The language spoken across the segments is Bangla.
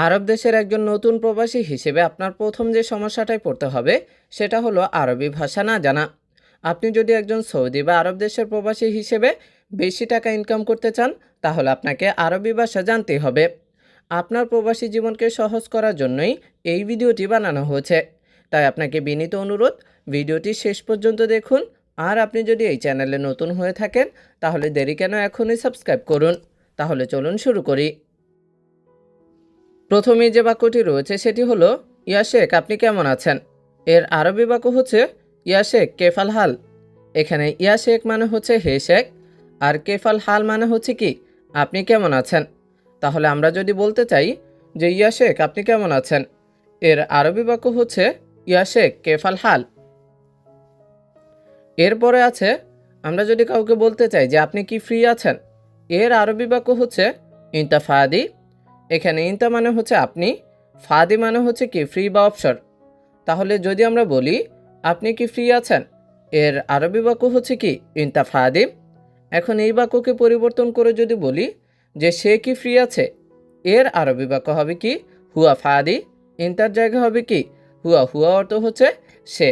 আরব দেশের একজন নতুন প্রবাসী হিসেবে আপনার প্রথম যে সমস্যাটায় পড়তে হবে সেটা হলো আরবি ভাষা না জানা। আপনি যদি একজন সৌদি বা আরব দেশের প্রবাসী হিসেবে বেশি টাকা ইনকাম করতে চান, তাহলে আপনাকে আরবি ভাষা জানতেই হবে। আপনার প্রবাসী জীবনকে সহজ করার জন্যই এই ভিডিওটি বানানো হয়েছে। তাই আপনাকে বিনীত অনুরোধ, ভিডিওটি শেষ পর্যন্ত দেখুন। আর আপনি যদি এই চ্যানেলে নতুন হয়ে থাকেন, তাহলে দেরি কেন, এখনই সাবস্ক্রাইব করুন। তাহলে চলুন শুরু করি। প্রথমেই যে বাক্যটি রয়েছে সেটি হলো, ইয়া শেখ আপনি কেমন আছেন। এর আরবি বাক্য হচ্ছে ইয়া শেখ কেফাল হাল। এখানে ইয়া শেখ মানে হচ্ছে হে শেখ, আর কেফাল হাল মানে হচ্ছে কি আপনি কেমন আছেন। তাহলে আমরা যদি বলতে চাই যে ইয়া শেখ আপনি কেমন আছেন, এর আরবি বাক্য হচ্ছে ইয়া শেখ কেফাল হাল। এরপরে আছে, আমরা যদি কাউকে বলতে চাই যে আপনি কি ফ্রি আছেন, এর আরবি বাক্য হচ্ছে ইনতা ফাদি। এখানে ইনতা মানে হচ্ছে আপনি, ফাদি মানে হচ্ছে কি ফ্রি বা অবসর। তাহলে যদি আমরা বলি আপনি কি ফ্রি আছেন, এর আরবি বাক্য হচ্ছে কি ইনতা ফাদি। এখন এই বাক্যকে পরিবর্তন করে যদি বলি যে সে কি ফ্রি আছে, এর আরবি বাক্য হবে কি হুয়া ফাদি। ইনতার জায়গা হবে কি হুয়া। হুয়া অর্থ হচ্ছে সে।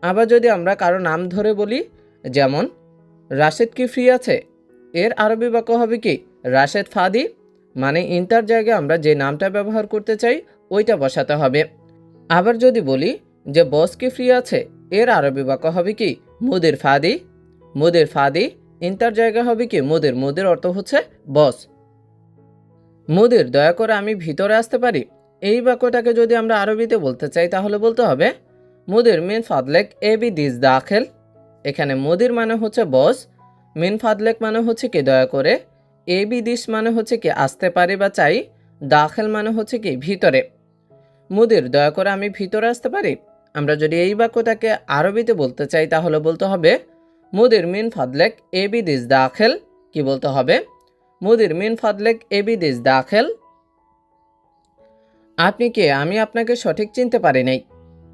আবার যদি আমরা কারো নাম ধরে বলি, যেমন রাশেদ কি ফ্রি আছে, এর আরবি বাক্য হবে কি রাশেদ ফাদি। মানে ইন্টার জায়গায় আমরা যে নামটা ব্যবহার করতে চাই ওইটা বসাতে হবে। আবার যদি বলি যে বস কি ফ্রি আছে, এর আরবি বাক্য হবে কি মুদির ফাদি। মুদির ফাদি। ইন্টার জায়গা হবে কি মুদির। মুদির অর্থ হচ্ছে বস। মুদির দয়া করে আমি ভিতরে আসতে পারি, এই বাক্যটাকে যদি আমরা আরবিতে বলতে চাই তাহলে বলতে হবে মুদির মিন ফাদলেক এ বি দিস দাখেল। এখানে মুদির মানে হচ্ছে বস, মিন ফাদলেক মানে হচ্ছে কি দয়া করে, এ বি দিস মানে হচ্ছে কি আসতে পারি বা চাই, দাখেল মানে হচ্ছে কি ভিতরে। মুদির দয়া করে আমি ভিতরে আসতে পারি। আমরা যদি এই বাক্যটাকে আরবিতে বলতে চাই তাহলে বলতে হবে মুদির মিন ফাদলেক এ বি দিস দাখেল। কি বলতে হবে? মুদির মিন ফাদলেক এ বি দিস দাখেল। আপনি কে, আমি আপনাকে সঠিক চিনতে পারি নাই।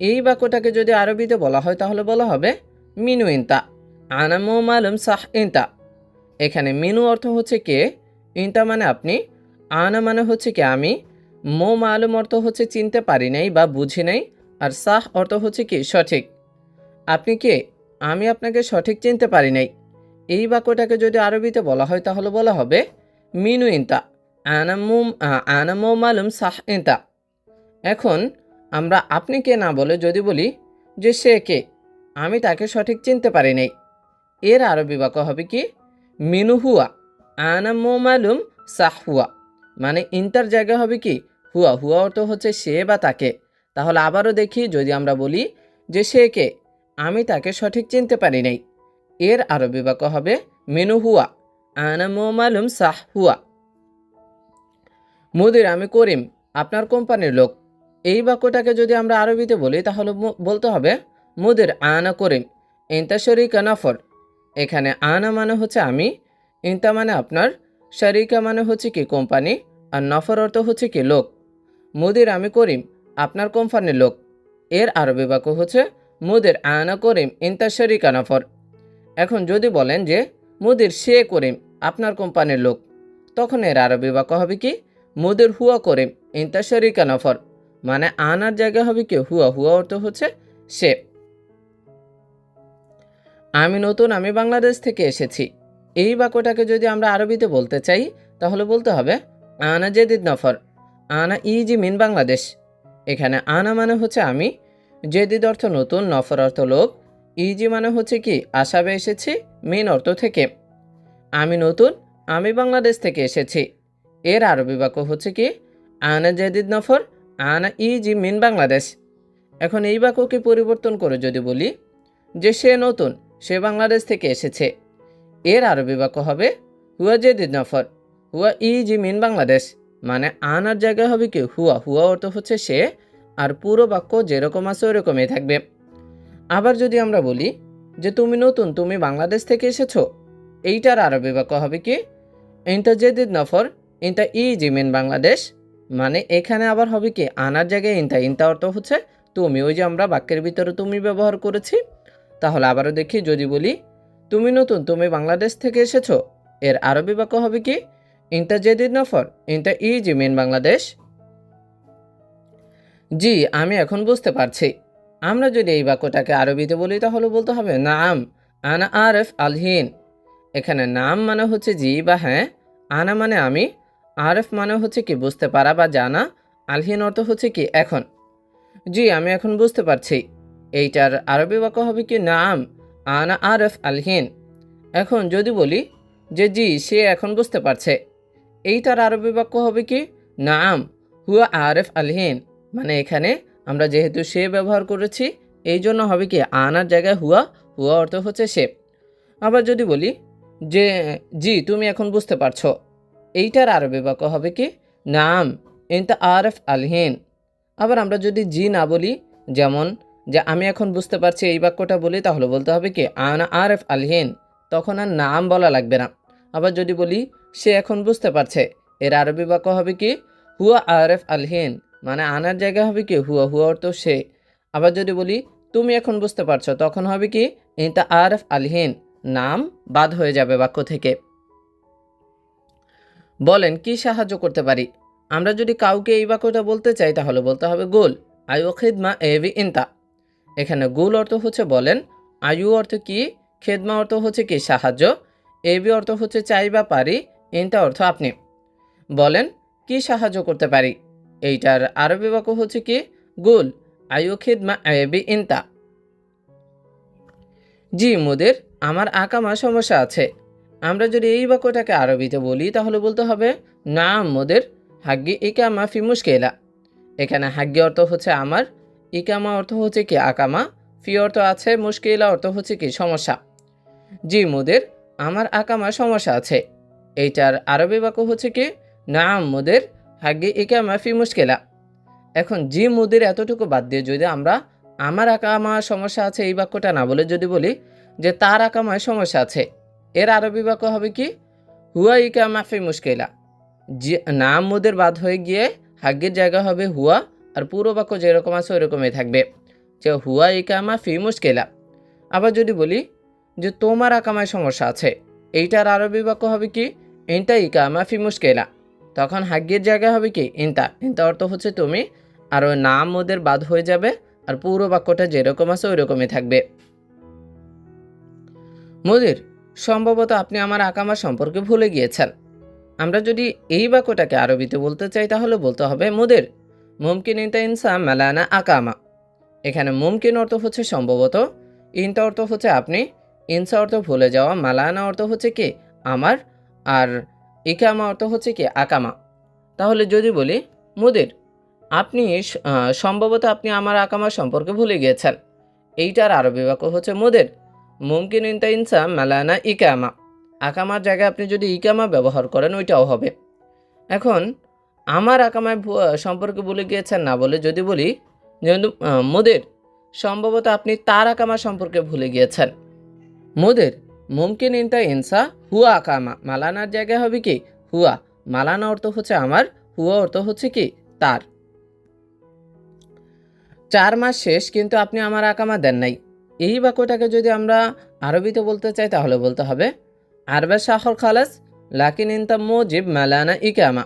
এই বাক্যটাকে যদি আরবিতে বলা হয় তাহলে বলা হবে মিনু ইনতা আনা মো মালুম সাহ ইনতা। এখানে মিনু অর্থ হচ্ছে কে, ইনতা মানে আপনি, আনা মানে হচ্ছে কি আমি, মো মালুম অর্থ হচ্ছে চিনতে পারি নাই বা বুঝি নাই, আর সাহ অর্থ হচ্ছে কি সঠিক। আপনি কে, আমি আপনাকে সঠিক চিনতে পারি নাই। এই বাক্যটাকে যদি আরবিতে বলা হয় তাহলে বলা হবে মিনু ইনতা আনা মো মালুম সাহ ইনতা। এখন আমরা আপনি কে না বলে যদি বলি যে সে কে, আমি তাকে সঠিক চিনতে পারি নাই, এর আরবি বাক্য হবে কি মিনু হুয়া আনা মো মালুম সাহ হুয়া। মানে ইন্টার জায়গা হবে কি হুয়া। হুয়া অর্থ হচ্ছে সে বা তাকে। তাহলে আবারও দেখি, যদি আমরা বলি যে সে কে, আমি তাকে সঠিক চিনতে পারি নাই, এর আরবি বাক্য হবে মিনু হুয়া আনা মো মালুম সাহ হুয়া। মুদির আমি করিম, আপনার কোম্পানির লোক। এই বাক্যটাকে যদি আমরা আরবিতে বলি তাহলে বলতে হবে মুদির আনা করিম ইনতা শরিকা নফর। এখানে আনা মানে হচ্ছে আমি, ইনতা মানে আপনার, শরিকা মানে হচ্ছে কি কোম্পানি, আর নফর অর্থ হচ্ছে কি লোক। মুদির আমি করিম, আপনার কোম্পানির লোক। এর আরবি বাক্য হচ্ছে মুদির আনা করিম ইনতা শরিকা নফর। এখন যদি বলেন যে মুদির সে করিম, আপনার কোম্পানির লোক, তখন এর আরবি বাক্য হবে কি মুদির হুয়া করিম ইনতা শরিকা নফর। মানে আনার জায়গা হবে কি হুয়া। হুয়া অর্থ হচ্ছে সে। আমি নতুন, আমি বাংলাদেশ থেকে এসেছি। এই বাক্যটাকে যদি আমরা আরবিতে বলতে চাই তাহলে বলতে হবে আনা জেদিদ নফর আনা ইজি মিন বাংলাদেশ। এখানে আনা মানে হচ্ছে আমি, জেদিদ অর্থ নতুন, নফর অর্থ লোক, ইজি মানে হচ্ছে কি আসাবে এসেছি, মিন অর্থ থেকে। আমি নতুন, আমি বাংলাদেশ থেকে এসেছি। এর আরবি বাক্য হচ্ছে কি আনা জেদিদ নফর আনা ইজি মিন বাংলাদেশ। এখন এই বাক্যকে পরিবর্তন করে যদি বলি যে সে নতুন, সে বাংলাদেশ থেকে এসেছে, এর আরবি বাক্য হবে হুয়া জেদিদ নফর হুয়া ইজি মিন বাংলাদেশ। মানে আনার জায়গায় হবে কি হুয়া। হুয়া অর্থ হচ্ছে সে, আর পুরো বাক্য যেরকম আছে ওরকমই থাকবে। আবার যদি আমরা বলি যে তুমি নতুন, তুমি বাংলাদেশ থেকে এসেছো, এইটার আরবি বাক্য হবে কি ইনতা জেদিদ নফর ইনতা ইজি মিন বাংলাদেশ। মানে এখানে আবার হবে কি আনার জায়গায় ইনতা। ইনতা অর্থ হচ্ছে তুমি, ওই যে আমরা বাক্যের ভিতরে তুমি ব্যবহার করেছি। তাহলে আবারও দেখি, যদি বলি তুমি নতুন, তুমি বাংলাদেশ থেকে এসেছো, এর আরবি বাক্য হবে কি ইনতা জেদিদ নফর ইনতা ইজি মিন বাংলাদেশ। জি, আমি এখন বুঝতে পারছি। আমরা যদি এই বাক্যটাকে আরবিতে বলি তাহলে বলতে হবে নাম আনা আরেফ আলহিন। এখানে নাম মানে হচ্ছে জি বা হ্যাঁ, আনা মানে আমি, আরেফ মানে হচ্ছে কি বুঝতে পারা বা জানা, আলহিন অর্থ হচ্ছে কি এখন। জি, আমি এখন বুঝতে পারছি। এইটার আরবি বাক্য হবে কি নাম আনা আরেফ আলহিন। এখন যদি বলি যে জি সে এখন বুঝতে পারছে, এইটার আরবি বাক্য হবে কি নাম হুয়া আরেফ আলহিন। মানে এখানে আমরা যেহেতু সে ব্যবহার করেছি, এই জন্য হবে কি আনার জায়গায় হুয়া, হুয়া অর্থ হচ্ছে সে। আবার যদি বলি যে জি তুমি এখন বুঝতে পারছো, এইটার আরবি বাক্য হবে কি নাম ইনতা আরেফ আলহিন। আবার আমরা যদি জি না বলি, যেমন যে আমি এখন বুঝতে পারছি এই বাক্যটা বলি, তাহলে বলতে হবে কি আনা আরেফ আলহিন। তখন আর নাম বলা লাগবে না। আবার যদি বলি সে এখন বুঝতে পারছে, এর আরবি বাক্য হবে কি হুয়া আরেফ আলহিন। মানে আনার জায়গা হবে কি হুয়া, হুয়া অর্থ সে। আবার যদি বলি তুমি এখন বুঝতে পারছো, তখন হবে কি ইনতা আরেফ আলহিন, নাম বাদ হয়ে যাবে বাক্য থেকে। বলেন কি সাহায্য করতে পারি? আমরা যদি কাউকে এই বাক্যটা বলতে চাই তাহলে বলতে হবে গোল আয়ু খিদমা এভি ইনতা। এখানে গুল অর্থ হচ্ছে বলেন, আয়ু অর্থ কি, খেদমা অর্থ হচ্ছে কি সাহায্য, এবি অর্থ হচ্ছে চাই বা পারি, ইনতা অর্থ আপনি। বলেন কি সাহায্য করতে পারি? এইটার আরবি বাক্য হচ্ছে কি গুল আয়ু খিদমা এবি ইনতা। জি মুদির, আমার আকামা সমস্যা আছে। আমরা যদি এই বাক্যটাকে আরবিতে বলি তাহলে বলতে হবে না মুদির হাগ্গি ইকামা ফি মুশকিলা। এখানে হাগ্গি অর্থ হচ্ছে আমার, ইকামা অর্থ হচ্ছে কি আকামা, ফি অর্থ আছে, মুশকিলা অর্থ হচ্ছে কি সমস্যা। জি মুদির, আমার আকামা সমস্যা আছে। এইটার আরবি বাক্য হচ্ছে কি নাম মুদির হাগ্গি ইকামা ফি মুশকিলা। এখন জি মুদির এতটুকু বাদ দিয়ে যদি আমরা আমার আকামায় সমস্যা আছে এই বাক্যটা না বলে যদি বলি যে তার আকামায় সমস্যা আছে, এর আরবি বাক্য হবে কি হুয়া ইকামা ফি মুশকিলা। জি নাম মুদির বাদ হয়ে গিয়ে হাগ্গের জায়গা হবে হুয়া, আর পুরো বাক্য যেরকম আছে ওইরকমই থাকবে, যে হুয়া ইকামা ফি মুশকিলা। আবার যদি বলি যে তোমার আকামায় সমস্যা আছে, এইটার আরবি বাক্য হবে কি ইনতা ইকামা ফি মুশকিলা। তখন হাগ্গের জায়গা হবে কি ইনতা, ইনতা অর্থ হচ্ছে তুমি, আর ওই নাম ওদের বাদ হয়ে যাবে, আর পুরো বাক্যটা যেরকম আছে ওই রকমই থাকবে। মুদির, সম্ভবত আপনি আমার আকামা সম্পর্কে ভুলে গিয়েছেন। আমরা যদি এই বাক্যটাকে আরবিতে বলতে চাই তাহলে বলতে হবে মুদির মুমকিন ইনতা ইনসা মালানা আকামা। এখানে মুমকিন অর্থ হচ্ছে সম্ভবত, ইনতা অর্থ হচ্ছে আপনি, ইনসা অর্থ ভুলে যাওয়া, মালানা অর্থ হচ্ছে কি আমার, আর ইকামা অর্থ হচ্ছে কি আকামা। তাহলে যদি বলি মুদির আপনি সম্ভবত আপনি আমার আকামা সম্পর্কে ভুলে গিয়েছেন, এইটার আরবি বাক্য হচ্ছে মুদির মুমকিন ইনতা ইনসা মালানা ইকামা। আকামার জায়গায় আপনি যদি ইকামা ব্যবহার করেন ওইটাও হবে। এখন আমার আকামায় সম্পর্কে ভুলে গিয়েছেন না বলে যদি বলি যেহেতু মুদির সম্ভবত আপনি তার আকামা সম্পর্কে ভুলে গিয়েছেন। মুদির মুমকিন ইনতা ইনসা হুয়া আকামা, মালানার জায়গায় হবে কি হুয়া, মালানা অর্থ হচ্ছে আমার, হুয়া অর্থ হচ্ছে কি তার। 4 মাস শেষ কিন্তু আপনি আমার আকামা দেন নাই, এই বাক্যটাকে যদি আমরা আরবিতে বলতে চাই তাহলে বলতে হবে আরবা শাহর খালাস লাকিন ইনতা মুজিব মালানা ইকামা।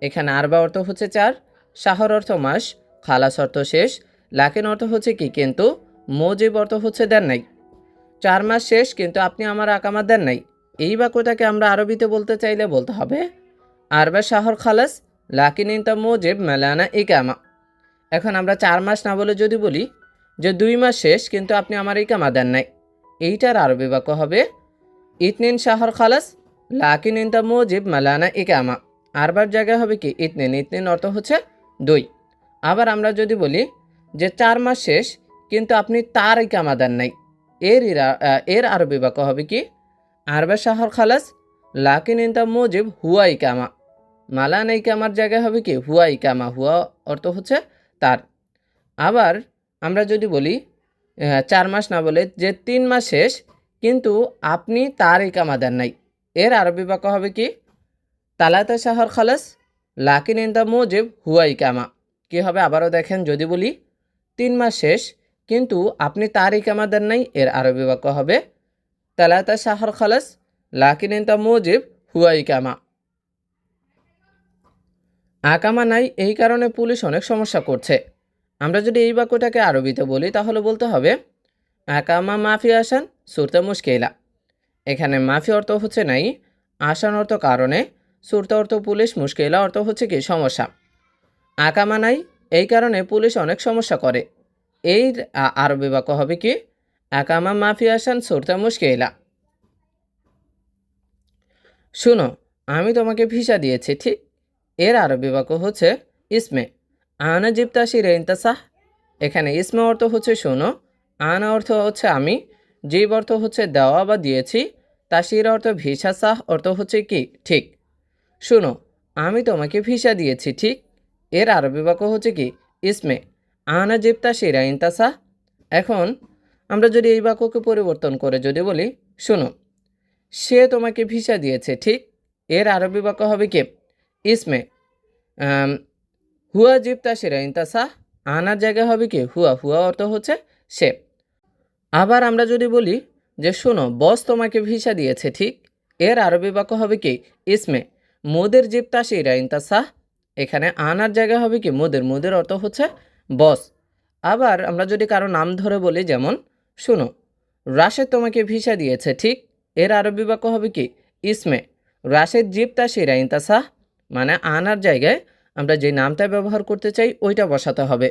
এখানে আরবা অর্থ হচ্ছে 4, শাহর অর্থ মাস, খালাস অর্থ শেষ, লাকিন অর্থ হচ্ছে কি কিন্তু, মুজিব অর্থ হচ্ছে দেন নাই। 4 মাস শেষ কিন্তু আপনি আমার আকামা দেন নাই, এই বাক্যটাকে আমরা আরবিতে বলতে চাইলে বলতে হবে আরবা শাহর খালাস লাকিন ইনতা মুজিব মালানা ইকামা। এখন আমরা 4 মাস না বলে যদি বলি যে 2 মাস শেষ কিন্তু আপনি আমার ইকামা দেন নাই, এইটার আরবি বাক্য হবে ইতনিন শাহর খালাস লাকিন ইনতা মুজিব মালানা ইকামা। আরবার জায়গায় হবে কি ইতনিন, ইতনিন অর্থ হচ্ছে 2। আবার আমরা যদি বলি যে 4 মাস শেষ কিন্তু আপনি তার ইকামা দেন নাই, এর আরবি বাক্য হবে কি আরবা শাহর খালাস লাকিন ইনতা মুজিব হুয়া ইকামা। মালানা ইকামার জায়গায় হবে কি হুয়া ইকামা, হুয়া অর্থ হচ্ছে তার। আবার আমরা যদি বলি 4 মাস না বলে যে 3 মাস শেষ কিন্তু আপনি তার ইকামা দেন নাই, এর আরবি বাক্য হবে কি তালাতা শাহর খালাস লাকিন ইনতা মুজিব হুয়া ইকামা। কি হবে আবারও দেখেন, যদি বলি 3 মাস শেষ কিন্তু আপনি তার ইকামা দেন নাই, এর আরবি বাক্য হবে তালাতা শাহর খালাস লাকিন ইনতা মুজিব হুয়া ইকামা। আকামা নাই এই কারণে পুলিশ অনেক সমস্যা করছে। আমরা যদি এই বাক্যটাকে আরবিতে বলি তাহলে বলতে হবে আকামা মাফি আসান সুরতা মুশকিলা। এখানে মাফি অর্থ হচ্ছে নাই, আসান অর্থ কারণে, সুরতা অর্থ পুলিশ, মুশকিলা অর্থ হচ্ছে কি সমস্যা। আকামা নাই, এই কারণে পুলিশ অনেক সমস্যা করে। এই আরবি বাক্য হবে কি আকামা মাফি আসান সুরতা মুশকিলা। শুনো, আমি তোমাকে ভিসা দিয়েছি ঠিক, এর আরবি বাক্য হচ্ছে ইসমে। আনা জিপ্তাসি রেন্তাসাহ। এখানে ইসমে অর্থ হচ্ছে শোনো, আনা অর্থ হচ্ছে আমি, জিব অর্থ হচ্ছে দেওয়া বা দিয়েছি, তাসির অর্থ ভিসা, সাহ অর্থ হচ্ছে কি ঠিক। শুনো, আমি তোমাকে ভিসা দিয়েছি ঠিক, এর আরবি বাক্য হচ্ছে কি ইসমে। আনা জিপ্তাসি রেন্তাসাহ। এখন আমরা যদি এই বাক্যকে পরিবর্তন করে যদি বলি শুনো, সে তোমাকে ভিসা দিয়েছে ঠিক, এর আরবি বাক্য হবে কি ইসমে। হুয়া জিপ্তা সেরা ইন্তাসা। আনার জায়গায় হবে কি হুয়া, হুয়া অর্থ হচ্ছে সে। আবার আমরা যদি বলি যে শোনো, বস তোমাকে ভিসা দিয়েছে ঠিক, এর আরবি বাক্য হবে কি ইসমে। মুদের জিপ্তা সেরা ইন্তাসা। এখানে আনার জায়গায় হবে কি মুদের, মুদের অর্থ হচ্ছে বস। আবার আমরা যদি কারো নাম ধরে বলি যেমন শোনো, রাশেদ তোমাকে ভিসা দিয়েছে ঠিক, এর আরবি বাক্য হবে কি ইসমে। রাশেদ জিপ্তা সেরা ইন্তাসা। মানে আনার জায়গায় আমরা যে নামটা ব্যবহার করতে চাই ওইটা বসাতে হবে।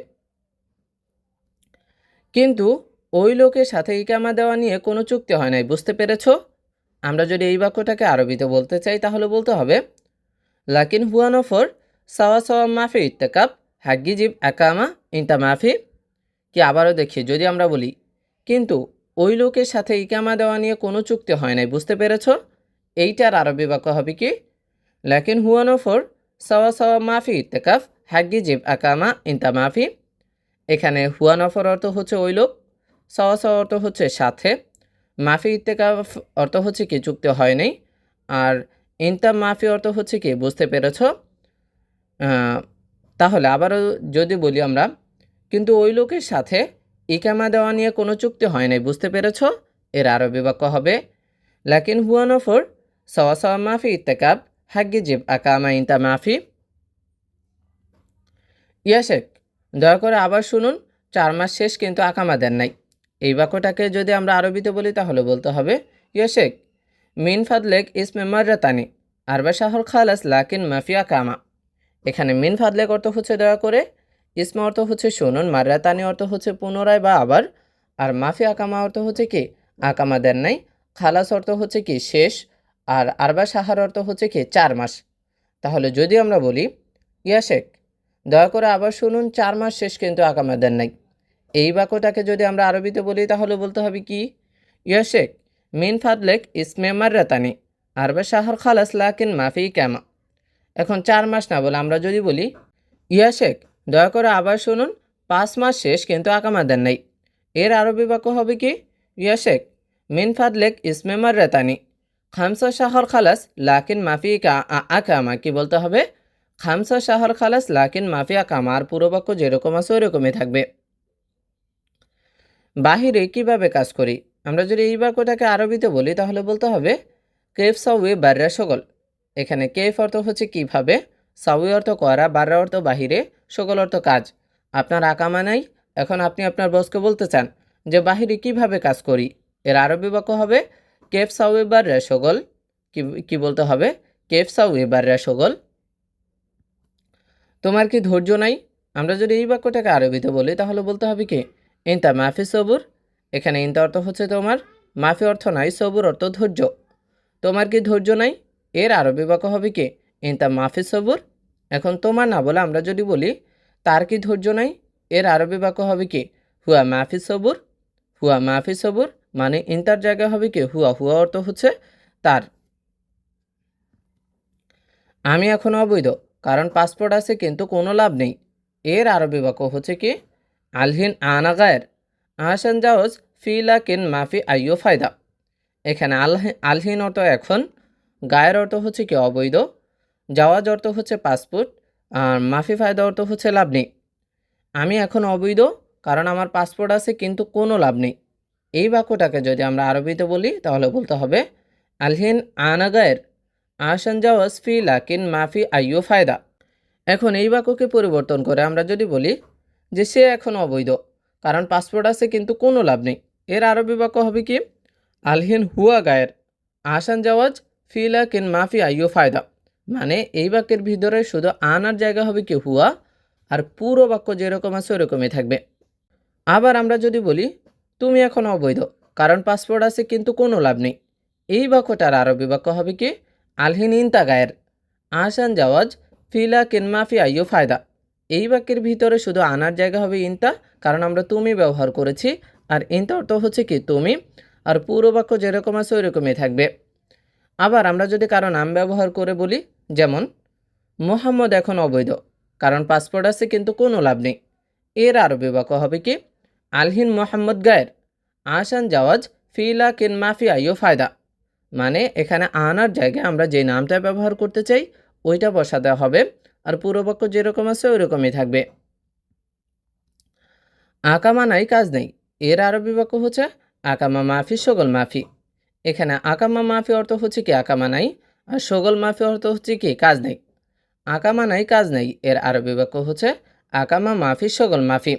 কিন্তু ওই লোকের সাথে ইকামা দেওয়া নিয়ে কোনো চুক্তি হয় নাই, বুঝতে পেরেছ? আমরা যদি এই বাক্যটাকে আরবিতে বলতে চাই তাহলে বলতে হবে লাকিন হুয়া নফর সাওয়া সাওয়া মাফি ইত্তেকাব হাগ্গি জিব একামা ইন্তা মাফি। কি আবারও দেখি, যদি আমরা বলি কিন্তু ওই লোকের সাথে ইকামা দেওয়া নিয়ে কোনো চুক্তি হয় নাই, বুঝতে পেরেছ? এইটার আরবি বাক্য হবে কি লাকিন হুয়া নফর সাওয়া সাওয়া মাফি ইত্তেকাফ হাগ্গি জিব আকামা ইন্তা মাফি। এখানে হুয়া নফর অর্থ হচ্ছে ওই লোক, সাওয়া সাওয়া অর্থ হচ্ছে সাথে, মাফি ইত্তেকাফ অর্থ হচ্ছে কি চুক্তি হয়নি, আর ইন্তা মাফি অর্থ হচ্ছে কি বুঝতে পেরেছ? তাহলে আবারও যদি বলি আমরা কিন্তু ওই লোকের সাথে ইকামা দেওয়া নিয়ে কোনো চুক্তি হয় নাই, বুঝতে পেরেছ? এর আরবি বাক্য হবে লাকিন হুয়া নফর সাওয়া সাওয়া মাফি ইত্তেকাব হাগ্গি জিব আকামা ইন্তা মাফি। ইয়াশেক, দয়া করে আবার শুনুন, 4 মাস শেষ কিন্তু আকামা দেন নাই। এই বাক্যটাকে যদি আমরা আরবিতে বলি তাহলে বলতে হবে ইয়াশেক মিন ফাদলেক ইসমে মাররাতানি আরবা শাহর খালাস লাকিন মাফি আকামা। এখানে মিন ফাদলেক অর্থ হচ্ছে দয়া করে, ইসমা অর্থ হচ্ছে শুনুন, মাররাতানি অর্থ হচ্ছে পুনরায় বা আবার, আর মাফি আকামা অর্থ হচ্ছে কি আকামা দেন নাই, খালাস অর্থ হচ্ছে কি শেষ, আর আরবা শাহার অর্থ হচ্ছে কি 4 মাস। তাহলে যদি আমরা বলি ইয়াশেক দয়া করে আবার শুনুন, 4 মাস শেষ কিন্তু আকামা দেন নাই, এই বাক্যটাকে যদি আমরা আরবিতে বলি তাহলে বলতে হবে কি ইয়াশেক মিন ফাদলেক ইসমে মাররাতানি আরবা শাহর খালাস লাকিন মাফি কামা। এখন 4 মাস না বলে আমরা যদি বলি ইয়াশেক দয়া করে আবার শুনুন, 5 মাস শেষ কিন্তু আকামা দেন নাই, এর আরবি বাক্য হবে কি ইয়াশেক মিন ফাদলেক ইসমে মাররাতানি খামসা শাহর খালাস লাকিন মাফি আকামা। কি বলতে হবে খামসা শাহর খালাস লাকিন মাফি আকামা, আর পুরো বাক্য যেরকম আছে ওই রকমই থাকবে। বাহিরে কিভাবে কাজ করি, আমরা যদি এই বাক্যটাকে আরবিতে বলি তাহলে বলতে হবে কেফ সাউয়ে বাররা সকল। এখানে কেফ অর্থ হচ্ছে কিভাবে, সাউয়ে অর্থ করা, বাররা অর্থ বাহিরে, সকল অর্থ কাজ। আপনার আকামা নাই, এখন আপনি আপনার বসকে বলতে চান যে বাহিরে কিভাবে কাজ করি, এর আরবি বাক্য হবে কেফ সাউয়ে বাররা সকল। কি বলতে হবে কেফ সাউয়ে বাররা সকল। তোমার কি ধৈর্য নাই, আমরা যদি এই বাক্যটাকে আরবিতে বলি তাহলে বলতে হবে কি ইনতা মাফি সবুর। এখানে ইনতা অর্থ হচ্ছে তোমার, মাফি অর্থ নাই, সবুর অর্থ ধৈর্য। তোমার কি ধৈর্য নাই, এর আরবি বাক্য হবে কি ইনতা মাফি সবুর। এখন তোমার না বলে আমরা যদি বলি তার কি ধৈর্য নাই, এর আরবি বাক্য হবে কি হুয়া মাফি সবুর। হুয়া মাফি সবুর মানে ইনতার জায়গায় হবে কি হুয়া, হুয়া অর্থ হচ্ছে তার। আমি এখন অবৈধ কারণ পাসপোর্ট আছে কিন্তু কোনো লাভ নেই, এর আরবি বাক্য হচ্ছে কি আলহিন আনা গায়ের আহসান জাওজ ফি লাকিন মাফি আইয়ো ফায়দা। এখানে আলহিন অর্থ এখন, গায়ের অর্থ হচ্ছে কি অবৈধ, জাওয়াজ অর্থ হচ্ছে পাসপোর্ট, আর মাফি ফায়দা অর্থ হচ্ছে লাভ নেই। আমি এখন অবৈধ কারণ আমার পাসপোর্ট আছে কিন্তু কোনো লাভ নেই। এই বাক্যটাকে যদি আমরা আরবিতে বলি তাহলে বলতে হবে আলহিন আনা গায়ের আহসান জাওয়াজ ফি লাকিন মাফি আইয়ো ফায়দা। এখন এই বাক্যকে পরিবর্তন করে আমরা যদি বলি যে সে এখন অবৈধ, কারণ পাসপোর্ট আছে কিন্তু কোনো লাভ নেই। এর আরবি বাক্য হবে কি? আলহিন হুয়া গায়ের আসান জাওয়াজ ফিলা কিন মাফি আইয়ো ফায়দা। মানে এই বাক্যের ভিতরে শুধু আনার জায়গা হবে কি হুয়া, আর পুরো বাক্য যেরকম আছে ওরকমই থাকবে। আবার আমরা যদি বলি তুমি এখন অবৈধ, কারণ পাসপোর্ট আছে কিন্তু কোনো লাভ নেই, এই বাক্যটার আরবি বাক্য হবে কি? আলহিন ইনতা গায়ের আসান জাওয়াজ ফিলা কিন মাফি আইয়ো ফায়দা। এই বাক্যের ভিতরে শুধু আনার জায়গা হবে ইনতা, কারণ আমরা তুমি ব্যবহার করেছি, আর ইনতা অর্থ হচ্ছে কি তুমি, আর পুরো বাক্য যেরকম আছে ওইরকমই থাকবে। আবার আমরা যদি কারো নাম ব্যবহার করে বলি, যেমন মোহাম্মদ এখন অবৈধ, কারণ পাসপোর্ট আছে কিন্তু কোনো লাভ নেই, এর আরবি বাক্য হবে কি? আলহিন মোহাম্মদ গায়ের আসান জাওয়াজ ফিলা কিন মাফি আইয়ো ফায়দা। মানে এখানে আনার জায়গায় আমরা যে নামটা ব্যবহার করতে চাই ওইটা বসাতে হবে, আর পুরো বাক্য যেরকম আছে ওইরকমই থাকবে। আকামা নাই কাজ নেই, এর আরবি বাক্য হচ্ছে আকামা মাফি শগল মাফি। এখানে আকামা মাফি অর্থ হচ্ছে কি আকামা নাই, আর শগল মাফি অর্থ হচ্ছে কি কাজ নেই। আকামা নাই কাজ নেই এর আরবি বাক্য হচ্ছে আকামা মাফি শগল মাফি।